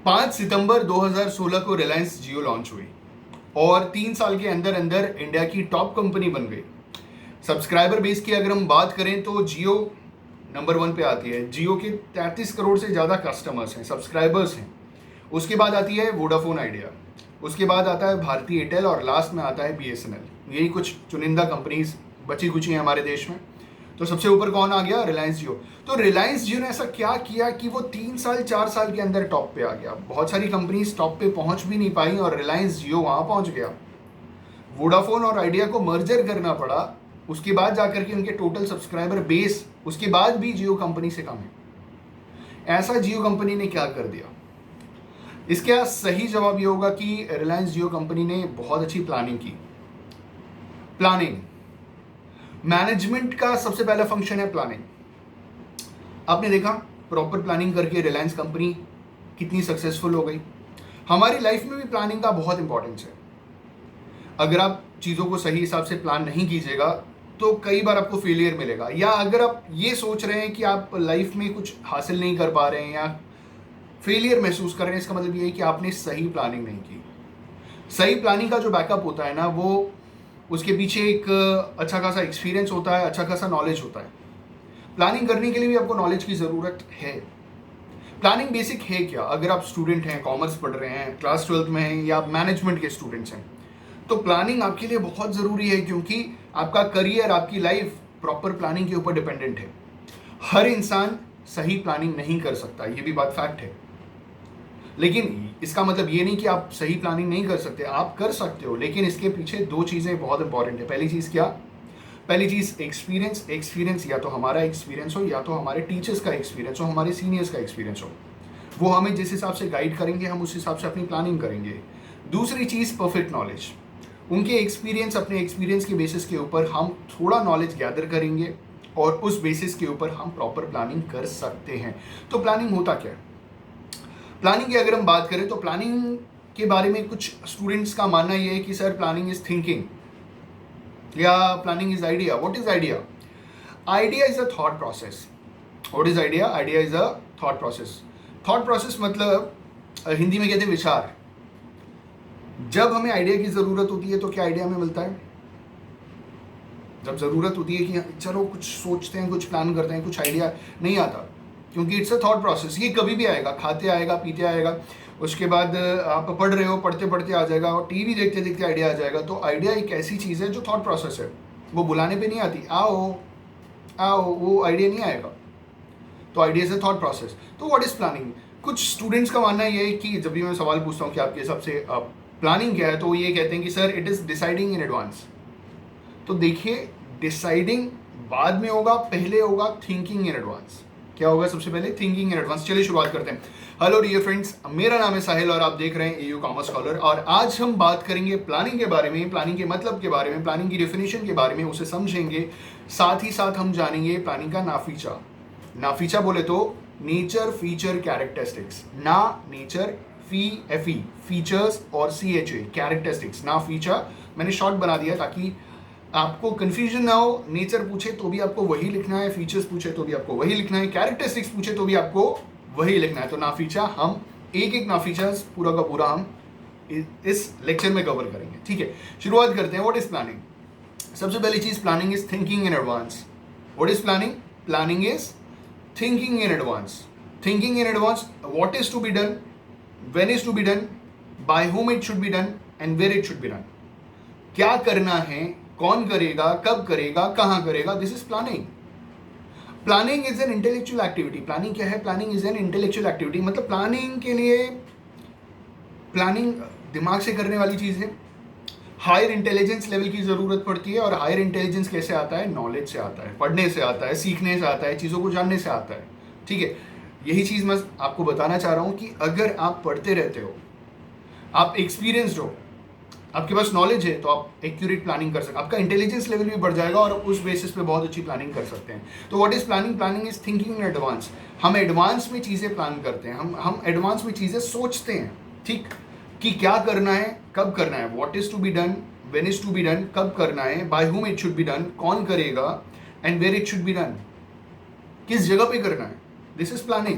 5 सितंबर 2016 को रिलायंस जियो लॉन्च हुई और 3 साल के अंदर अंदर इंडिया की टॉप कंपनी बन गई। सब्सक्राइबर बेस की अगर हम बात करें तो जियो नंबर 1 पे आती है। जियो के 33 करोड़ से ज़्यादा कस्टमर्स हैं, सब्सक्राइबर्स हैं। उसके बाद आती है वोडाफोन आइडिया, उसके बाद आता है भारती एयरटेल और लास्ट में आता है BSNL। यही कुछ चुनिंदा कंपनीज बची कुची हैं हमारे देश में। तो सबसे ऊपर कौन आ गया? रिलायंस जियो। तो रिलायंस जियो ने ऐसा क्या किया कि वो 3 साल 4 साल के अंदर टॉप पे आ गया। बहुत सारी कंपनीज टॉप पे पहुंच भी नहीं पाई और रिलायंस जियो वहां पहुंच गया। वोडाफोन और आइडिया को मर्जर करना पड़ा, उसके बाद जाकर के उनके टोटल सब्सक्राइबर बेस उसके बाद भी जियो कंपनी से कम है। ऐसा जियो कंपनी ने क्या कर दिया? इसका सही जवाब ये होगा कि रिलायंस जियो कंपनी ने बहुत अच्छी प्लानिंग की। प्लानिंग, मैनेजमेंट का सबसे पहला फंक्शन है प्लानिंग। आपने देखा प्रॉपर प्लानिंग करके रिलायंस कंपनी कितनी सक्सेसफुल हो गई। हमारी लाइफ में भी प्लानिंग का बहुत इंपॉर्टेंस है। अगर आप चीज़ों को सही हिसाब से प्लान नहीं कीजिएगा तो कई बार आपको फेलियर मिलेगा, या अगर आप ये सोच रहे हैं कि आप लाइफ में कुछ हासिल नहीं कर पा रहे हैं या फेलियर महसूस कर रहे हैं, इसका मतलब ये है कि आपने सही प्लानिंग नहीं की। सही प्लानिंग का जो बैकअप होता है ना, वो उसके पीछे एक अच्छा खासा एक्सपीरियंस होता है, अच्छा खासा नॉलेज होता है। प्लानिंग करने के लिए भी आपको नॉलेज की ज़रूरत है। प्लानिंग बेसिक है क्या? अगर आप स्टूडेंट हैं, कॉमर्स पढ़ रहे हैं, क्लास 12th में हैं या मैनेजमेंट के स्टूडेंट्स हैं, तो प्लानिंग आपके लिए बहुत ज़रूरी है, क्योंकि आपका करियर, आपकी लाइफ प्रॉपर प्लानिंग के ऊपर डिपेंडेंट है। हर इंसान सही प्लानिंग नहीं कर सकता, ये भी बात फैक्ट है। लेकिन इसका मतलब ये नहीं कि आप सही प्लानिंग नहीं कर सकते, आप कर सकते हो। लेकिन इसके पीछे दो चीज़ें बहुत इंपॉर्टेंट है। पहली चीज़ क्या? पहली चीज़ एक्सपीरियंस। एक्सपीरियंस या तो हमारा एक्सपीरियंस हो, या तो हमारे टीचर्स का एक्सपीरियंस हो, हमारे सीनियर्स का एक्सपीरियंस हो। वो हमें जिस हिसाब से गाइड करेंगे, हम उस हिसाब से अपनी प्लानिंग करेंगे। दूसरी चीज़ परफेक्ट नॉलेज। उनके एक्सपीरियंस, अपने एक्सपीरियंस के बेसिस के ऊपर हम थोड़ा नॉलेज गैदर करेंगे और उस बेसिस के ऊपर हम प्रॉपर प्लानिंग कर सकते हैं। तो प्लानिंग होता क्या है? प्लानिंग की अगर हम बात करें तो प्लानिंग के बारे में कुछ स्टूडेंट्स का मानना यह है कि सर प्लानिंग इज थिंकिंग या planning is idea. What is idea? Idea is a thought process. What is idea? Idea is a thought process. Thought process मतलब हिंदी में कहते हैं विचार। जब हमें आइडिया की जरूरत होती है तो क्या आइडिया हमें मिलता है? जब जरूरत होती है कि चलो कुछ सोचते हैं, कुछ प्लान करते हैं, कुछ आइडिया नहीं आता, क्योंकि इट्स अ थॉट प्रोसेस। ये कभी भी आएगा, खाते आएगा, पीते आएगा, उसके बाद आप पढ़ रहे हो, पढ़ते पढ़ते आ जाएगा, और टीवी देखते देखते आइडिया आ जाएगा। तो आइडिया एक ऐसी चीज़ है जो थॉट प्रोसेस है, वो बुलाने पे नहीं आती, आओ आओ, वो आइडिया नहीं आएगा। तो आइडिया से थॉट प्रोसेस। तो व्हाट इज प्लानिंग? कुछ स्टूडेंट्स का मानना ये है कि जब भी मैं सवाल पूछता हूँ कि आपके हिसाब से प्लानिंग क्या है, तो ये कहते हैं कि sir it is deciding in advance. तो देखिए, डिसाइडिंग बाद में होगा, पहले होगा थिंकिंग इन एडवांस। क्या होगा सबसे पहले? Thinking in advance. चलिए शुरुआत करते हैं। हेलो डियर फ्रेंड्स, मेरा नाम है साहिल और आप देख रहे हैं एयू कॉमर्स स्कॉलर। और आज हम बात करेंगे प्लानिंग के बारे में, प्लानिंग के मतलब के बारे में, प्लानिंग की डेफिनेशन के बारे में, उसे समझेंगे। साथ ही साथ हम जानेंगे प्लानिंग का नाफीचा। नाफीचा बोले तो नेचर, फीचर, कैरेक्टरिस्टिक्स। ना नेचर, FE फीचर्स और CHA कैरेक्टरिस्टिक्स। ना फीचर मैंने शॉर्ट बना दिया ताकि आपको कंफ्यूजन ना हो। नेचर पूछे तो भी आपको वही लिखना है, फीचर्स पूछे तो भी आपको वही लिखना है, कैरेक्टरिस्टिक्स पूछे तो भी आपको वही लिखना है। तो नाफीचा हम एक एक नाफीचा पूरा का पूरा हम इस लेक्चर में कवर करेंगे। ठीक है, शुरुआत करते हैं। What is planning? सबसे पहली चीज, planning is thinking in advance. What is planning? Planning is thinking in advance. Thinking in advance, what is to be done, when is to be done, by whom it should be done and where it should be done। क्या करना है, कौन करेगा, कब करेगा, कहां करेगा, this is planning. Planning is an intellectual activity. Planning क्या है? Planning is an intellectual activity. मतलब प्लानिंग के लिए, प्लानिंग दिमाग से करने वाली चीज है। हायर इंटेलिजेंस लेवल की जरूरत पड़ती है। और हायर इंटेलिजेंस कैसे आता है? नॉलेज से आता है, पढ़ने से आता है, सीखने से आता है, चीजों को जानने से आता है। ठीक है, यही चीज मैं आपको बताना चाह रहा हूं कि अगर आप पढ़ते रहते हो, आप एक्सपीरियंस्ड हो, आपके पास नॉलेज है, तो आप एक्यूरेट प्लानिंग कर सकते हैं। आपका इंटेलिजेंस लेवल भी बढ़ जाएगा और उस बेसिस पे बहुत अच्छी प्लानिंग कर सकते हैं। तो what is planning? Planning is thinking in advance. हम एडवांस में चीज़ें प्लान करते हैं, हम एडवांस में चीज़ें सोचते हैं। ठीक, कि क्या करना है, कब करना है, what is to be done, when is to be done, कब करना है, by whom it should be done, कौन करेगा, and where it should be done, किस जगह पे करना है। This is planning.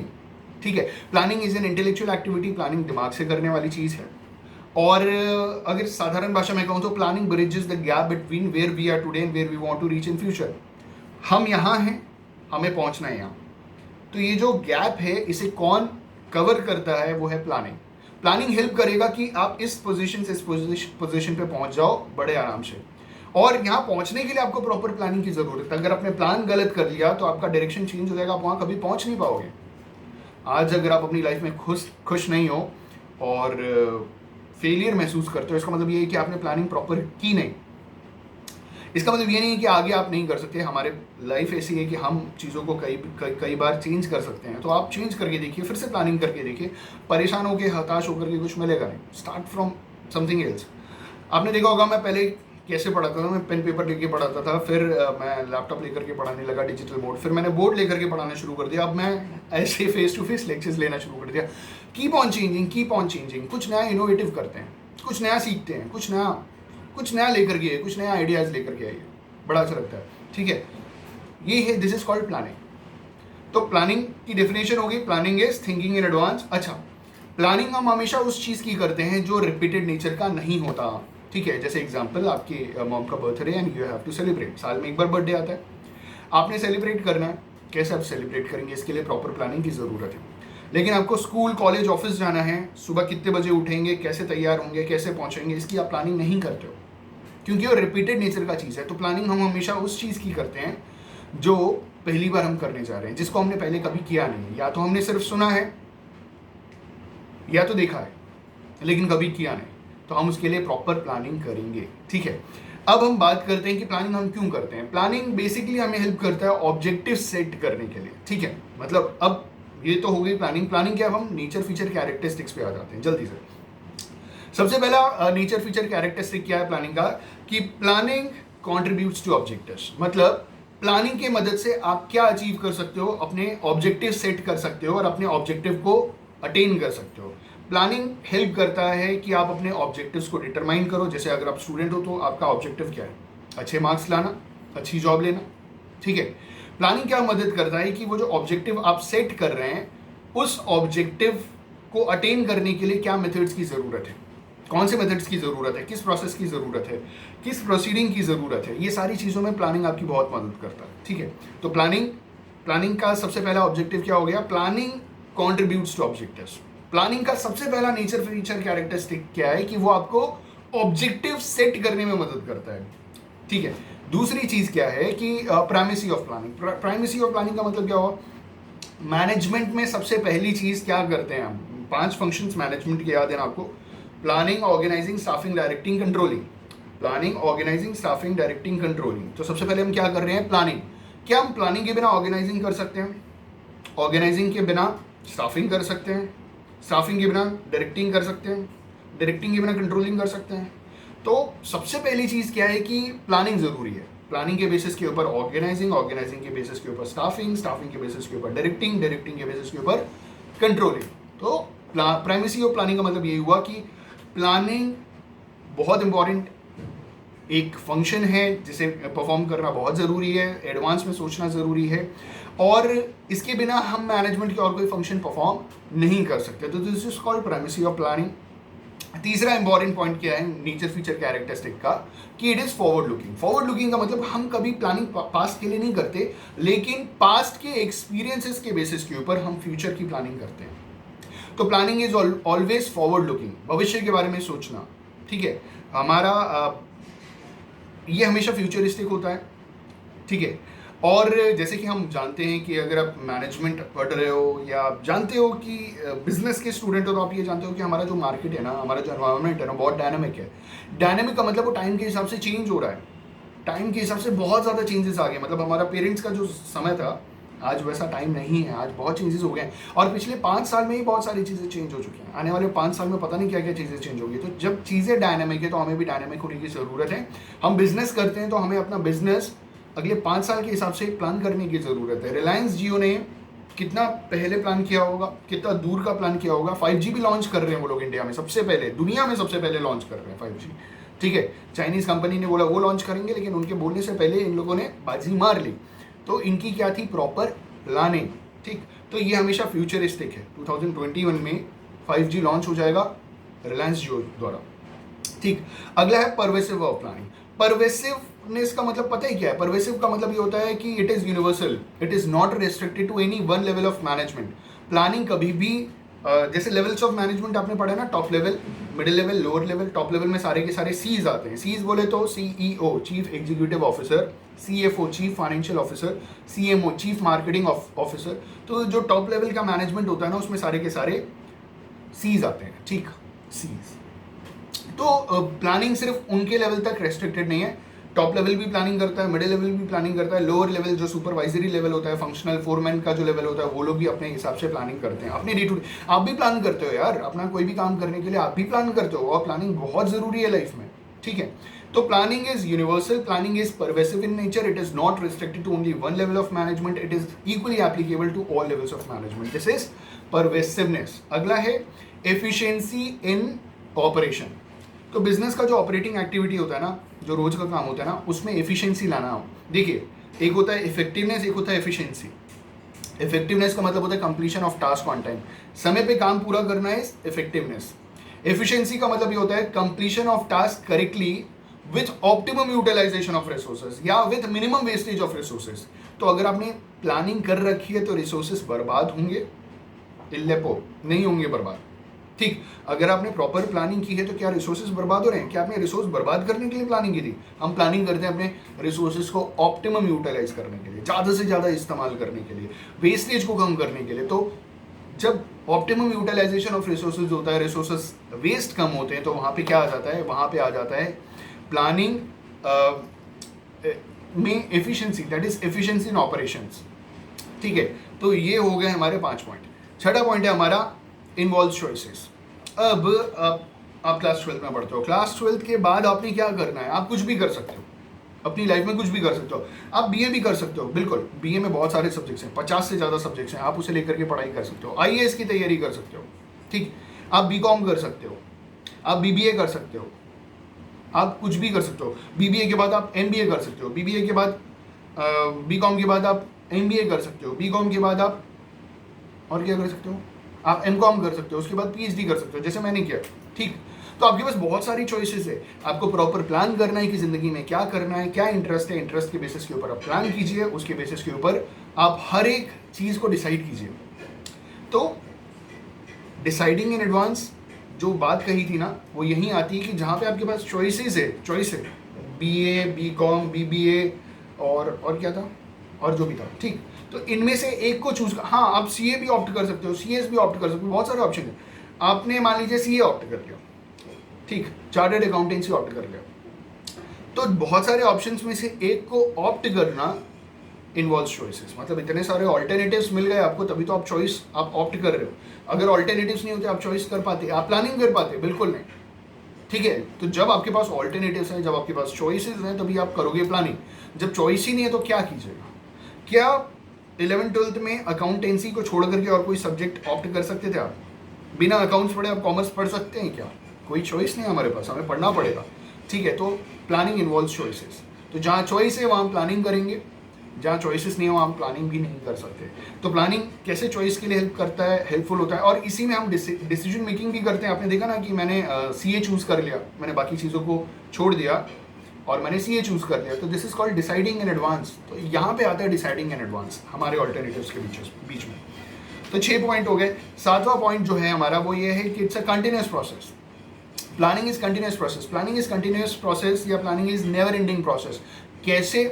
ठीक है, planning is an intellectual activity, planning दिमाग से करने वाली चीज़ है। और अगर साधारण भाषा में कहूँ तो planning bridges the gap between where we are today and where we want to reach in future. हम यहाँ हैं, हमें पहुँचना है यहाँ, तो ये जो गैप है इसे कौन कवर करता है, वो है प्लानिंग। प्लानिंग हेल्प करेगा कि आप इस पोजीशन से इस पोजीशन पे पहुंच जाओ बड़े आराम से। और यहाँ पहुंचने के लिए आपको प्रॉपर प्लानिंग की जरूरत है। अगर आपने प्लान गलत कर लिया तो आपका डायरेक्शन चेंज हो जाएगा, आप वहाँ कभी पहुंच नहीं पाओगे। आज अगर आप अपनी लाइफ में खुश नहीं हो और फेलियर महसूस करते हो, इसका मतलब ये है कि आपने प्लानिंग प्रॉपर की नहीं। इसका मतलब ये नहीं है कि आगे आप नहीं कर सकते। हमारे लाइफ ऐसी है कि हम चीज़ों को कई बार चेंज कर सकते हैं। तो आप चेंज करके देखिए, फिर से प्लानिंग करके देखिए। परेशान होकर हताश होकर के कुछ मिलेगा नहीं। Start from something else. आपने देखा होगा मैं पहले कैसे पढ़ाता था, मैं पेन पेपर लेके पढ़ाता था, फिर मैं लैपटॉप लेकर के पढ़ाने लगा, डिजिटल मोड, फिर मैंने बोर्ड लेकर के पढ़ाना शुरू कर दिया। अब मैं ऐसे फेस टू फेस लेक्चर्स लेना शुरू कर दिया। कीप ऑन चेंजिंग, कुछ नया इनोवेटिव करते हैं, कुछ नया सीखते हैं, कुछ नया लेकर के, कुछ नया आइडियाज़ लेकर के आइए, बड़ा अच्छा लगता है। ठीक है, ये है, दिस इज कॉल्ड प्लानिंग। तो प्लानिंग की डेफिनेशन होगी, planning is thinking in advance. अच्छा, प्लानिंग हम हमेशा उस चीज़ की करते हैं जो रिपीटेड नेचर का नहीं होता। ठीक है, जैसे एग्जांपल, आपकी मॉम का birthday and you have to celebrate. साल में एक बार बर्थडे आता है, आपने सेलिब्रेट करना है। कैसे आप सेलिब्रेट करेंगे, इसके लिए प्रॉपर प्लानिंग की ज़रूरत है। लेकिन आपको स्कूल, कॉलेज, ऑफिस जाना है, सुबह कितने बजे उठेंगे, कैसे तैयार होंगे, कैसे पहुंचेंगे, इसकी आप प्लानिंग नहीं करते हो, क्योंकि वो रिपीटेड नेचर का चीज़ है। तो प्लानिंग हम हमेशा उस चीज़ की करते हैं जो पहली बार हम करने जा रहे हैं, जिसको हमने पहले कभी किया नहीं है। या तो हमने सिर्फ सुना है या तो देखा है, लेकिन कभी किया नहीं, तो हम उसके लिए प्रॉपर प्लानिंग करेंगे। ठीक है, अब हम बात करते हैं कि प्लानिंग हम क्यों करते हैं। प्लानिंग बेसिकली हमें हेल्प करता है ऑब्जेक्टिव सेट करने के लिए। ठीक है, मतलब अब ये तो हो गई प्लानिंग। प्लानिंग क्या, हम नेचर फीचर कैरेक्टरिस्टिक्स पे आ जाते हैं जल्दी से। सबसे पहला नेचर फीचर कैरेक्टरिस्टिक क्या है प्लानिंग का, कि प्लानिंग कॉन्ट्रीब्यूट्स टू ऑब्जेक्टिव्स। मतलब प्लानिंग की मदद से आप क्या अचीव कर सकते हो, अपने ऑब्जेक्टिव सेट कर सकते हो और अपने ऑब्जेक्टिव को अटेन कर सकते हो। प्लानिंग हेल्प करता है कि आप अपने ऑब्जेक्टिव्स को डिटरमाइन करो। जैसे अगर आप स्टूडेंट हो तो आपका ऑब्जेक्टिव क्या है, अच्छे मार्क्स लाना, अच्छी जॉब लेना। ठीक है, प्लानिंग क्या मदद करता है कि वो जो ऑब्जेक्टिव आप सेट कर रहे हैं, उस ऑब्जेक्टिव को अटेन करने के लिए क्या मेथड्स की ज़रूरत है, कौन से मेथड्स की ज़रूरत है, किस प्रोसेस की ज़रूरत है, किस प्रोसीडिंग की ज़रूरत है, ये सारी चीज़ों में प्लानिंग आपकी बहुत मदद करता है। ठीक है, तो प्लानिंग का सबसे पहला ऑब्जेक्टिव क्या हो गया, planning contributes to objectives. Planning का सबसे पहला नेचर फीचर कैरेक्टरिस्टिक क्या है कि वो आपको ऑब्जेक्टिव सेट करने में मदद करता है। ठीक है, दूसरी चीज़ क्या है कि primacy of planning. Primacy of planning का मतलब क्या हुआ, मैनेजमेंट में सबसे पहली चीज़ क्या करते हैं हम, 5 फंक्शंस मैनेजमेंट के याद है ना आपको, planning, organizing, staffing, directing, controlling. Planning, organizing, staffing, directing, controlling. तो सबसे पहले हम क्या कर रहे हैं, प्लानिंग। क्या हम प्लानिंग के बिना ऑर्गेनाइजिंग कर सकते हैं, ऑर्गेनाइजिंग के बिना स्टाफिंग कर सकते हैं, स्टाफिंग के बिना डायरेक्टिंग कर सकते हैं, डायरेक्टिंग के बिना कंट्रोलिंग कर सकते हैं। तो सबसे पहली चीज़ क्या है कि प्लानिंग ज़रूरी है। प्लानिंग के बेसिस के ऊपर ऑर्गेनाइजिंग, ऑर्गेनाइजिंग के बेसिस के ऊपर स्टाफिंग, स्टाफिंग के बेसिस के ऊपर डायरेक्टिंग, डायरेक्टिंग के बेसिस के ऊपर कंट्रोलिंग। तो प्राइमेसी ऑफ प्लानिंग का मतलब यही हुआ कि प्लानिंग बहुत इंपॉर्टेंट एक फंक्शन है जिसे परफॉर्म करना बहुत ज़रूरी है, एडवांस में सोचना ज़रूरी है, और इसके बिना हम मैनेजमेंट के और कोई फंक्शन परफॉर्म नहीं कर सकते। तो this is called primacy of planning. तीसरा इंपॉर्टेंट पॉइंट क्या है नेचर फीचर कैरेक्टरिस्टिक का, कि it is forward looking. Forward looking का मतलब हम कभी प्लानिंग पास्ट के लिए नहीं करते, लेकिन पास्ट के एक्सपीरियंसेस के बेसिस के ऊपर हम फ्यूचर की प्लानिंग करते हैं। तो planning is always forward looking, भविष्य के बारे में सोचना। ठीक है, हमारा ये हमेशा फ्यूचरिस्टिक होता है। ठीक है, और जैसे कि हम जानते हैं कि अगर आप मैनेजमेंट पढ़ रहे हो या आप जानते हो कि बिजनेस के स्टूडेंट हो, तो आप ये जानते हो कि हमारा जो मार्केट है ना, हमारा जो एनवायरनमेंट है ना, बहुत डायनामिक है। डायनामिक का मतलब वो टाइम के हिसाब से चेंज हो रहा है, टाइम के हिसाब से बहुत ज़्यादा चेंजेस आ गए। मतलब हमारा पेरेंट्स का जो समय था, आज वैसा टाइम नहीं है, आज बहुत चेंजेस हो गए हैं। और पिछले 5 साल में ही बहुत सारी चीज़ें चेंज हो चुकी हैं, आने वाले 5 साल में पता नहीं क्या क्या चीज़ें चेंज होगी। तो जब चीज़ें डायनामिक है तो हमें भी डायनामिक होने की ज़रूरत है। हम बिजनेस करते हैं तो हमें अपना बिजनेस अगले 5 साल के हिसाब से प्लान करने की ज़रूरत है। रिलायंस जियो ने कितना पहले प्लान किया होगा, कितना दूर का प्लान किया होगा। 5G भी लॉन्च कर रहे हैं वो लोग इंडिया में, सबसे पहले, दुनिया में सबसे पहले लॉन्च कर रहे हैं 5G। ठीक है, चाइनीज़ कंपनी ने बोला वो लॉन्च करेंगे, लेकिन उनके बोलने से पहले इन लोगों ने बाजी मार ली। तो इनकी क्या थी, प्रॉपर प्लानिंग। ठीक, तो ये हमेशा फ्यूचरिस्टिक है। 2021 में 5G लॉन्च हो जाएगा रिलायंस जियो द्वारा। ठीक, अगला है परवेसिव वर्क प्लानिंग। परवेसिवनेस का मतलब पता ही क्या है? परवेसिव का मतलब ये होता है कि it is universal, it is not restricted to any one level of management. Planning कभी भी जैसे लेवल्स ऑफ मैनेजमेंट आपने पढ़ा है ना, top level, middle level, lower level. Top level में सारे के सारे सीज आते हैं। सीज बोले तो CEO chief executive officer, CFO chief financial officer, CMO chief marketing officer. तो जो टॉप लेवल का मैनेजमेंट होता है ना, उसमें सारे के सारे सीज आते हैं। ठीक, सीज। तो प्लानिंग सिर्फ उनके लेवल तक रेस्ट्रिक्टेड नहीं है, टॉप लेवल भी प्लानिंग करता है, मिडिल लेवल भी प्लानिंग करता है, लोअर लेवल जो सुपरवाइजरी लेवल होता है, फंक्शनल फोरमैन का जो लेवल होता है, वो लोग भी अपने हिसाब से प्लानिंग करते हैं अपने डे टू डे। आप भी प्लान करते हो यार, अपना कोई भी काम करने के लिए आप भी प्लान करते हो, और प्लानिंग बहुत जरूरी है लाइफ में। ठीक है, तो planning is universal, planning is pervasive in nature, it is not restricted to only one level of management, it is equally applicable to all levels of management. This is pervasiveness. अगला है efficiency in operation. तो business का जो operating activity होता है ना, जो रोज का काम होता है ना, उसमें एफिशिएंसी लाना हो। देखिए, एक होता है इफेक्टिवनेस, एक होता है एफिशिएंसी। इफेक्टिवनेस का मतलब होता है completion of task on time, समय पे काम पूरा करना है इफेक्टिवनेस। एफिशिएंसी का मतलब ये होता है completion of task correctly with optimum utilisation of resources या with minimum wastage of resources. तो अगर आपने प्लानिंग कर रखी है तो रिसोर्सेज बर्बाद होंगे, इल्लेपो नहीं होंगे बर्बाद। ठीक, अगर आपने प्रॉपर प्लानिंग की है तो क्या रिसोर्सेज बर्बाद हो रहे हैं? क्या आपने रिसोर्स बर्बाद करने के लिए प्लानिंग की थी? हम प्लानिंग करते हैं अपने रिसोर्सेज को ऑप्टिमम यूटिलाइज करने के लिए, ज़्यादा से ज़्यादा इस्तेमाल करने के लिए, वेस्टेज को कम करने के लिए। तो जब ऑप्टिमम यूटिलाइजेशन ऑफ रिसोर्सेज होता है, रिसोर्सेज वेस्ट कम होते हैं, तो वहाँ पे क्या आ जाता है? वहाँ पे आ जाता है प्लानिंग में efficiency, that is efficiency in operations. ठीक है, तो ये हो गए हमारे 5 पॉइंट। छठा पॉइंट है हमारा इन्वॉल्व चॉइसेस। अब आप क्लास 12 में पढ़ते हो, क्लास 12 के बाद आपने क्या करना है? आप कुछ भी कर सकते हो अपनी लाइफ में, कुछ भी कर सकते हो। आप BA भी कर सकते हो, बिल्कुल। BA में बहुत सारे सब्जेक्ट्स हैं, 50 से ज़्यादा सब्जेक्ट्स हैं, आप उसे लेकर के पढ़ाई कर सकते हो। IAS की तैयारी कर सकते हो। ठीक, आप BCom कर सकते हो, आप BBA कर सकते हो, आप कुछ भी कर सकते हो। BBA के बाद आप MBA कर सकते हो, BBA के बाद BCom के बाद आप MBA कर सकते हो, BCom के बाद आप और क्या कर सकते हो? आप MCom कर सकते हो, उसके बाद PhD कर सकते हो, जैसे मैंने किया। ठीक, तो आपके पास बहुत सारी चॉइसेस है। आपको प्रॉपर प्लान करना है कि जिंदगी में क्या करना है, क्या इंटरेस्ट है, इंटरेस्ट के बेसिस के ऊपर आप प्लान कीजिए, उसके बेसिस के ऊपर आप हर एक चीज़ को डिसाइड कीजिए। तो डिसाइडिंग इन एडवांस जो बात कही थी ना, वो यहीं आती है कि जहाँ पे आपके पास चॉइस है, BA, BCom, BBA और क्या था, और जो भी था। ठीक, तो इनमें से एक को चूज कर, हाँ आप CA भी ऑप्ट कर सकते हो, CS भी ऑप्ट कर सकते हो, बहुत सारे ऑप्शन है। आपने मान लीजिए CA ऑप्ट कर लिया, ठीक, चार्टर्ड अकाउंटेंसी ऑप्ट कर लिया, तो बहुत सारे ऑप्शंस में से एक को ऑप्ट करना इन्वॉल्व चॉइसेस। मतलब इतने सारे ऑल्टरनेटिव्स मिल गए आपको, तभी तो आप ऑप्ट कर रहे हो। अगर ऑल्टरनेटिव्स नहीं होते, आप चॉइस कर पाते, आप प्लानिंग कर पाते? बिल्कुल नहीं। ठीक है, तो जब आपके पास ऑल्टरनेटिव्स हैं, जब आपके पास चॉइसेस हैं, तभी आप करोगे प्लानिंग। जब चॉइस ही नहीं है तो क्या कीजिएगा? क्या 11th-12th में अकाउंटेंसी को छोड़ करके और कोई सब्जेक्ट ऑप्ट कर सकते थे आप? बिना अकाउंट्स पढ़े आप कॉमर्स पढ़ सकते हैं क्या? कोई चॉइस नहीं हमारे पास, हमें पढ़ना पड़ेगा। ठीक है, तो प्लानिंग इन्वॉल्व चॉइसेस। तो जहाँ चॉइस है वहाँ हम प्लानिंग करेंगे, जहाँ चॉइसेस नहीं हो वहाँ हम प्लानिंग भी नहीं कर सकते। तो प्लानिंग कैसे चॉइस के लिए हेल्प करता है, हेल्पफुल होता है, और इसी में हम डिसीजन मेकिंग भी करते हैं। आपने देखा ना कि मैंने CA चूज़ कर लिया, मैंने बाकी चीज़ों को छोड़ दिया और मैंने CA चूज़ कर लिया, तो this is called deciding in advance. तो यहाँ पे आता है डिसाइडिंग इन एडवांस हमारे ऑल्टरनेटिव्स के बीच में। तो 6 पॉइंट हो गए। 7वां पॉइंट जो है हमारा वो ये है कि it's a continuous process. Planning is continuous process, planning is continuous process या planning is never ending process. कैसे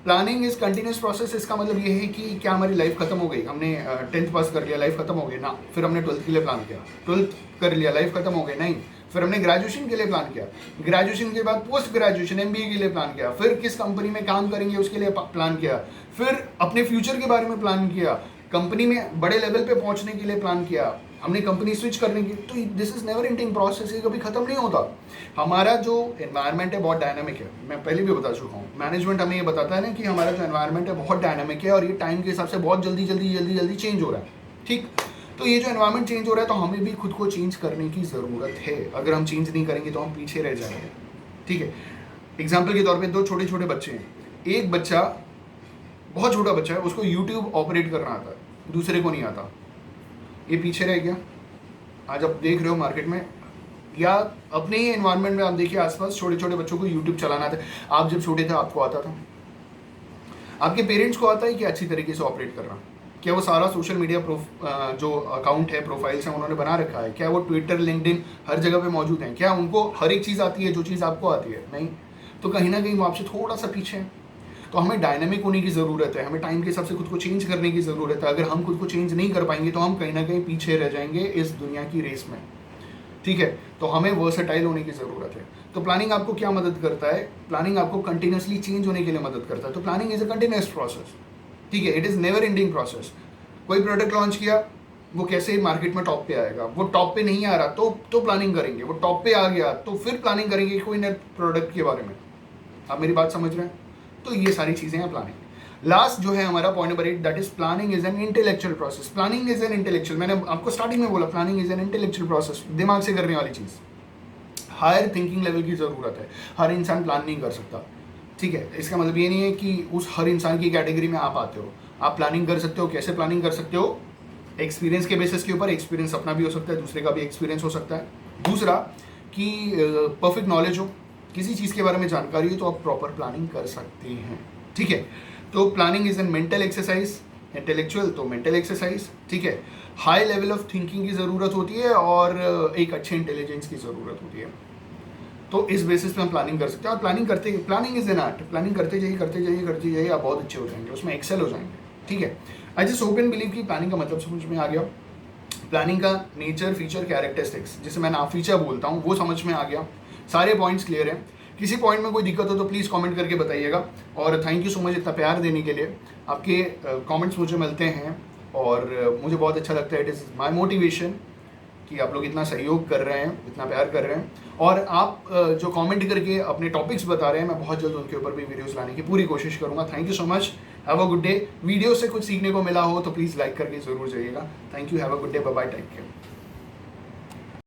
प्लानिंग इज कंटिन्यूस प्रोसेस? इसका मतलब ये है कि क्या हमारी लाइफ खत्म हो गई, हमने 10th पास कर लिया, लाइफ खत्म हो गई ना, फिर हमने 12th के लिए प्लान किया, 12th कर लिया, लाइफ खत्म हो गई? नहीं, फिर हमने ग्रेजुएशन के लिए प्लान किया, ग्रेजुएशन के बाद पोस्ट ग्रेजुएशन MBA के लिए प्लान किया, फिर किस कंपनी में काम करेंगे उसके लिए प्लान किया, फिर अपने फ्यूचर के बारे में प्लान किया, कंपनी में बड़े लेवल पे पहुंचने के लिए प्लान किया, हमने कंपनी स्विच करने की। तो this is never ending process, ये कभी खत्म नहीं होता। हमारा जो एनवायरनमेंट है बहुत डायनामिक है, मैं पहले भी बता चुका हूँ। मैनेजमेंट हमें ये बताता है ना कि हमारा जो एनवायरनमेंट है बहुत डायनामिक है और ये टाइम के हिसाब से बहुत जल्दी चेंज हो रहा है। ठीक, तो ये जो एनवायरनमेंट चेंज हो रहा है तो हमें भी खुद को चेंज करने की ज़रूरत है। अगर हम चेंज नहीं करेंगे तो हम पीछे रह जाएंगे। ठीक है, एग्जाम्पल के तौर पे 2 छोटे छोटे बच्चे हैं। एक बच्चा बहुत छोटा बच्चा है, उसको YouTube ऑपरेट करना आता है, दूसरे को नहीं आता, ये पीछे रह गया। आज आप देख रहे हो मार्केट में या अपने ही एनवायरनमेंट में आप देखिए आसपास छोटे छोटे बच्चों को यूट्यूब चलाना था। आप जब छोटे थे आपको आता था? आपके पेरेंट्स को आता है कि अच्छी तरीके से ऑपरेट करना? क्या वो सारा सोशल मीडिया जो अकाउंट है, प्रोफाइल्स हैं, उन्होंने बना रखा है? क्या वो ट्विटर, लिंक्डइन हर जगह पे मौजूद हैं? क्या उनको हर एक चीज़ आती है जो चीज़ आपको आती है? नहीं। तो कहीं ना कहीं वो आपसे थोड़ा सा पीछे है। तो हमें डायनामिक होने की ज़रूरत है, हमें टाइम के हिसाब से खुद को चेंज करने की ज़रूरत है। अगर हम खुद को चेंज नहीं कर पाएंगे तो हम कहीं ना कहीं पीछे रह जाएंगे इस दुनिया की रेस में। ठीक है, तो हमें वर्सेटाइल होने की ज़रूरत है। तो प्लानिंग आपको क्या मदद करता है? प्लानिंग आपको कंटिन्यूसली चेंज होने के लिए मदद करता है। तो planning is a continuous process. ठीक है, it is never ending process. कोई प्रोडक्ट लॉन्च किया, वो कैसे मार्केट में टॉप पे आएगा? वो टॉप पे नहीं आ रहा तो प्लानिंग करेंगे। वो टॉप पे आ गया तो फिर प्लानिंग करेंगे कोई नए प्रोडक्ट के बारे में। आप मेरी बात समझ रहे हैं? तो ये सारी चीज़ें हैं प्लानिंग। लास्ट जो है हमारा point number 8, that is planning is an intellectual process. Planning is an intellectual, मैंने आपको स्टार्टिंग में बोला planning is an intellectual process, दिमाग से करने वाली चीज़। हायर थिंकिंग लेवल की ज़रूरत है, हर इंसान प्लान नहीं कर सकता। ठीक है, इसका मतलब ये नहीं है कि उस हर इंसान की कैटेगरी में आप आते हो। आप प्लानिंग कर सकते हो। कैसे प्लानिंग कर सकते हो? एक्सपीरियंस के बेसिस के ऊपर। एक्सपीरियंस अपना भी हो सकता है, दूसरे का भी एक्सपीरियंस हो सकता है। दूसरा कि परफेक्ट नॉलेज हो, किसी चीज़ के बारे में जानकारी हो तो आप प्रॉपर प्लानिंग कर सकते हैं। ठीक है, तो planning is N mental exercise, intellectual तो मेंटल एक्सरसाइज। ठीक है, हाई लेवल ऑफ थिंकिंग की ज़रूरत होती है और एक अच्छे इंटेलिजेंस की ज़रूरत होती है। तो इस बेसिस पे हम प्लानिंग कर सकते हैं। और planning is an art. Planning करते जाइए, आप बहुत अच्छे हो जाएंगे, उसमें एक्सेल हो जाएंगे। ठीक है, I just hope and believe कि प्लानिंग का मतलब समझ में आ गया। प्लानिंग का नेचर, फीचर, कैरेक्टरिस्टिक्स, जिसे मैं ना फीचर बोलता हूँ, वो समझ में आ गया। सारे पॉइंट्स क्लियर हैं। किसी पॉइंट में कोई दिक्कत हो तो प्लीज़ कमेंट करके बताइएगा। और थैंक यू सो मच इतना प्यार देने के लिए। आपके कमेंट्स मुझे मिलते हैं और मुझे बहुत अच्छा लगता है। इट इज़ माई मोटिवेशन कि आप लोग इतना सहयोग कर रहे हैं, इतना प्यार कर रहे हैं। और आप जो कमेंट करके अपने टॉपिक्स बता रहे हैं, मैं बहुत जल्द उनके ऊपर भी वीडियोस लाने की पूरी कोशिश करूंगा। Thank you so much, have a good day. Video से कुछ सीखने को मिला हो तो प्लीज़ लाइक करके ज़रूर जाइएगा। Thank you, have a good day, bye bye, take care.